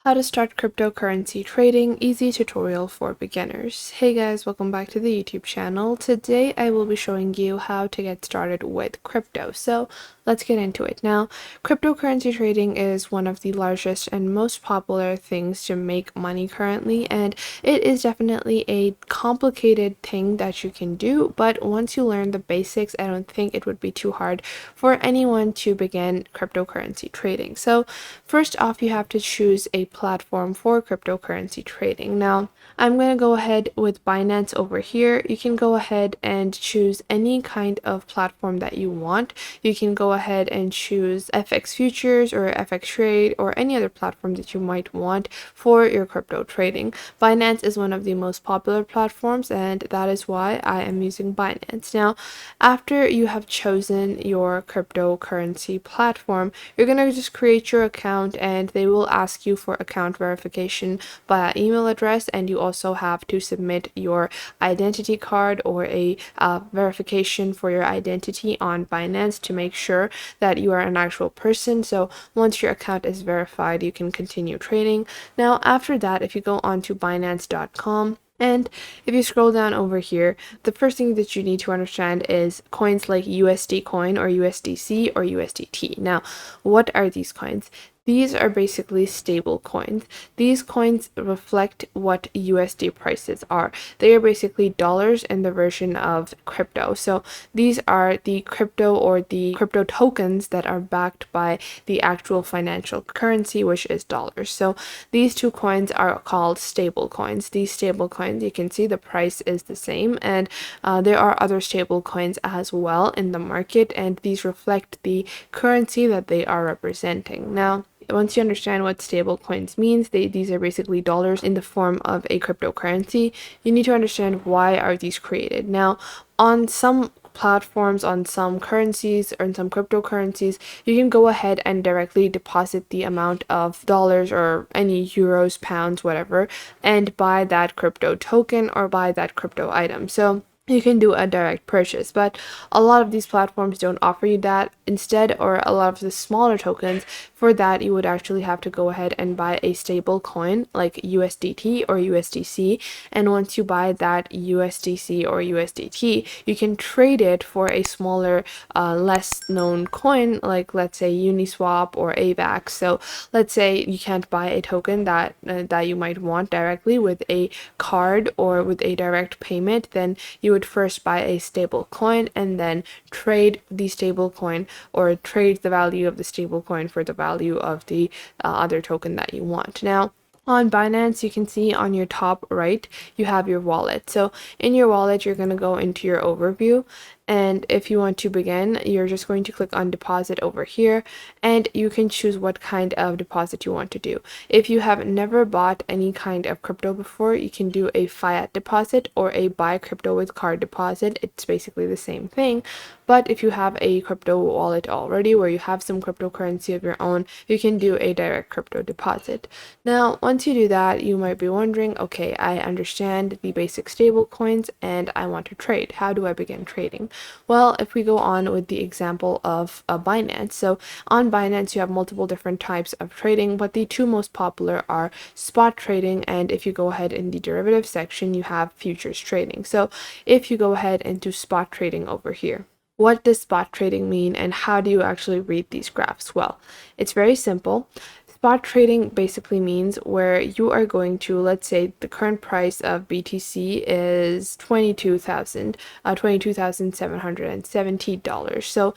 How to start cryptocurrency trading, easy tutorial for beginners. Hey guys, welcome back to the YouTube channel. Today I will be showing you how to get started with crypto. So let's get into it. Now, cryptocurrency trading is one of the largest and most popular things to make money currently, and it is definitely a complicated thing that you can do, but once you learn the basics, I don't think it would be too hard for anyone to begin cryptocurrency trading. So first off, you have to choose a platform for cryptocurrency trading. Now, I'm going to go ahead with Binance over here. You can go ahead and choose any kind of platform that you want. You can go ahead and choose FX Futures or FX Trade or any other platform that you might want for your crypto trading. Binance is one of the most popular platforms, and that is why I am using Binance. Now, after you have chosen your cryptocurrency platform, you're going to just create your account, and they will ask you for account verification via email address, and you also have to submit your identity card or a verification for your identity on Binance to make sure that you are an actual person. So once your account is verified, you can continue trading. Now after that, if you go on to Binance.com, and if you scroll down over here, the first thing that you need to understand is coins like USD coin or USDC or USDT. Now, what are these coins? These are basically stable coins. These coins reflect what USD prices are. They are basically dollars in the version of crypto. So these are the crypto or the crypto tokens that are backed by the actual financial currency, which is dollars. So these two coins are called stable coins. These stable coins, you can see the price is the same, and there are other stable coins as well in the market, and these reflect the currency that they are representing. Now, once you understand what stable coins means, these are basically dollars in the form of a cryptocurrency. You need to understand why are these created. Now, on some platforms, on some currencies or in some cryptocurrencies, you can go ahead and directly deposit the amount of dollars or any euros, pounds, whatever, and buy that crypto token or buy that crypto item. So you can do a direct purchase, but a lot of these platforms don't offer you that. Instead, or a lot of the smaller tokens, for that you would actually have to go ahead and buy a stable coin like USDT or USDC, and once you buy that USDC or USDT, you can trade it for a smaller, less known coin like, let's say, Uniswap or AVAX. So let's say you can't buy a token that you might want directly with a card or with a direct payment, then you would first buy a stable coin and then trade the stable coin or trade the value of the stable coin for the value of the other token that you want. Now, on Binance, you can see on your top right, you have your wallet. So in your wallet, you're going to go into your overview. And if you want to begin, you're just going to click on deposit over here, and you can choose what kind of deposit you want to do. If you have never bought any kind of crypto before, you can do a fiat deposit or a buy crypto with card deposit. It's basically the same thing. But if you have a crypto wallet already where you have some cryptocurrency of your own, you can do a direct crypto deposit. Now, once you do that, you might be wondering, okay, I understand the basic stable coins and I want to trade. How do I begin trading? Well, if we go on with the example of Binance, so on Binance you have multiple different types of trading, but the two most popular are spot trading, and if you go ahead in the derivative section, you have futures trading. So if you go ahead into spot trading over here, what does spot trading mean, and how do you actually read these graphs? Well, it's very simple. Spot trading basically means where you are going to, let's say the current price of BTC is $22,770. So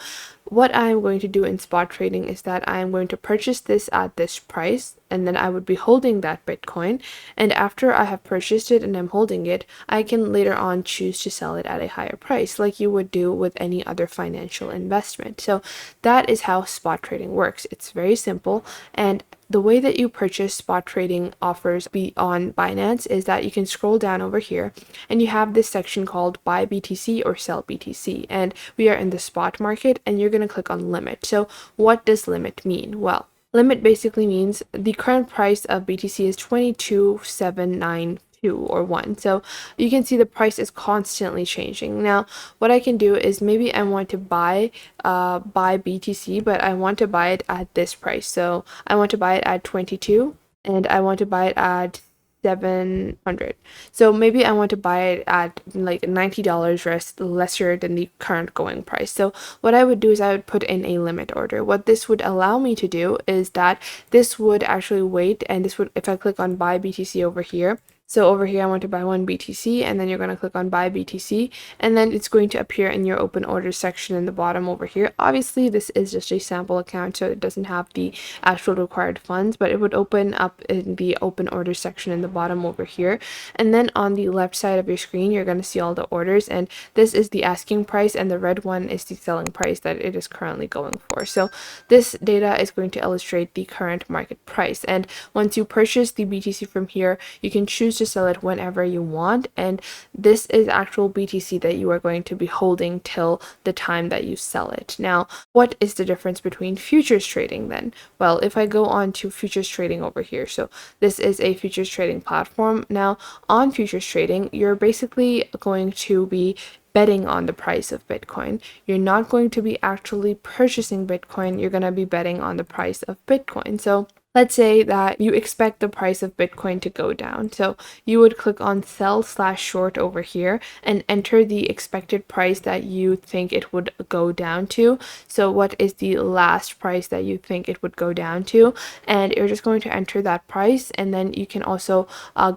what I'm going to do in spot trading is that I am going to purchase this at this price, and then I would be holding that Bitcoin. And after I have purchased it and I'm holding it, I can later on choose to sell it at a higher price, like you would do with any other financial investment. So that is how spot trading works. It's very simple, and the way that you purchase spot trading offers on Binance is that you can scroll down over here and you have this section called buy BTC or sell BTC, and we are in the spot market, and you're going to click on limit. So what does limit mean? Well, limit basically means the current price of BTC is 22,792 or 1. So you can see the price is constantly changing. Now, what I can do is maybe I want to buy BTC, but I want to buy it at this price. So I want to buy it at 22. and I want to buy it at 700. So maybe I want to buy it at like $90 lesser than the current going price. So what I would do is I would put in a limit order. What this would allow me to do is that this would actually wait, and this would, if I click on buy BTC over here, so over here, I want to buy one BTC, and then you're going to click on buy BTC, and then it's going to appear in your open orders section in the bottom over here. Obviously, this is just a sample account, so it doesn't have the actual required funds, but it would open up in the open orders section in the bottom over here. And then on the left side of your screen, you're going to see all the orders, and this is the asking price, and the red one is the selling price that it is currently going for. So this data is going to illustrate the current market price. And once you purchase the BTC from here, you can choose to sell it whenever you want, and this is actual BTC that you are going to be holding till the time that you sell it. Now, what is the difference between futures trading then? Well, if I go on to futures trading over here, so this is a futures trading platform. Now, on futures trading, you're basically going to be betting on the price of Bitcoin. You're not going to be actually purchasing Bitcoin, you're going to be betting on the price of Bitcoin. So let's say that you expect the price of Bitcoin to go down. So you would click on sell/short over here and enter the expected price that you think it would go down to. So what is the last price that you think it would go down to? And you're just going to enter that price, and then you can also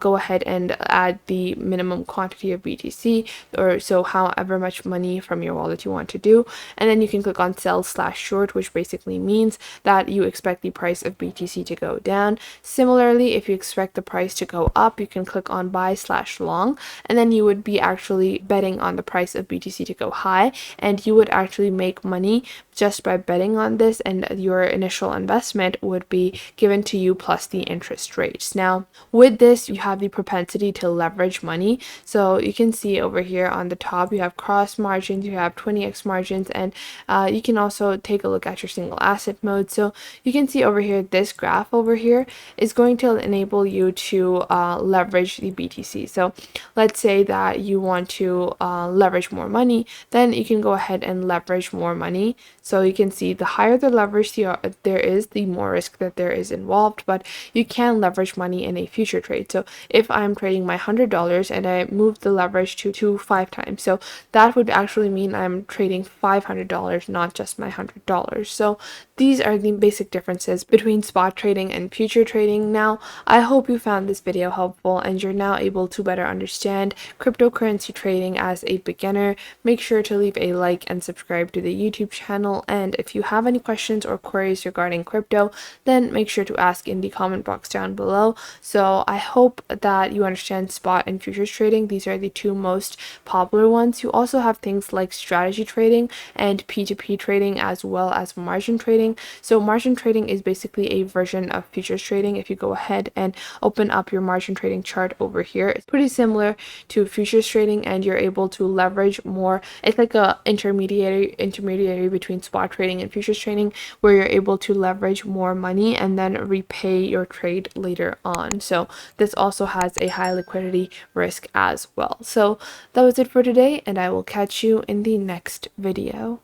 go ahead and add the minimum quantity of BTC, or so however much money from your wallet you want to do. And then you can click on sell/short, which basically means that you expect the price of BTC to go down. Similarly, if you expect the price to go up, you can click on buy/long, and then you would be actually betting on the price of BTC to go high, and you would actually make money just by betting on this, and your initial investment would be given to you plus the interest rates. Now, with this, you have the propensity to leverage money. So you can see over here on the top, you have cross margins, you have 20x margins, and you can also take a look at your single asset mode. So you can see over here, this graph over here is going to enable you to leverage the BTC. So let's say that you want to leverage more money, then you can go ahead and leverage more money. So you can see the higher the leverage there is, the more risk that there is involved, but you can leverage money in a future trade. So if I'm trading my $100 and I move the leverage to 5 times, so that would actually mean I'm trading $500, not just my $100. So these are the basic differences between spot trading and future trading. Now, I hope you found this video helpful and you're now able to better understand cryptocurrency trading as a beginner. Make sure to leave a like and subscribe to the YouTube channel. And if you have any questions or queries regarding crypto, then make sure to ask in the comment box down below. So I hope that you understand spot and futures trading. These are the two most popular ones. You also have things like strategy trading and P2P trading, as well as margin trading. So margin trading is basically a version of futures trading. If you go ahead and open up your margin trading chart over here, it's pretty similar to futures trading, and you're able to leverage more. It's like a intermediary between spot trading and futures trading, where you're able to leverage more money and then repay your trade later on. So this also has a high liquidity risk as well. So that was it for today, and I will catch you in the next video.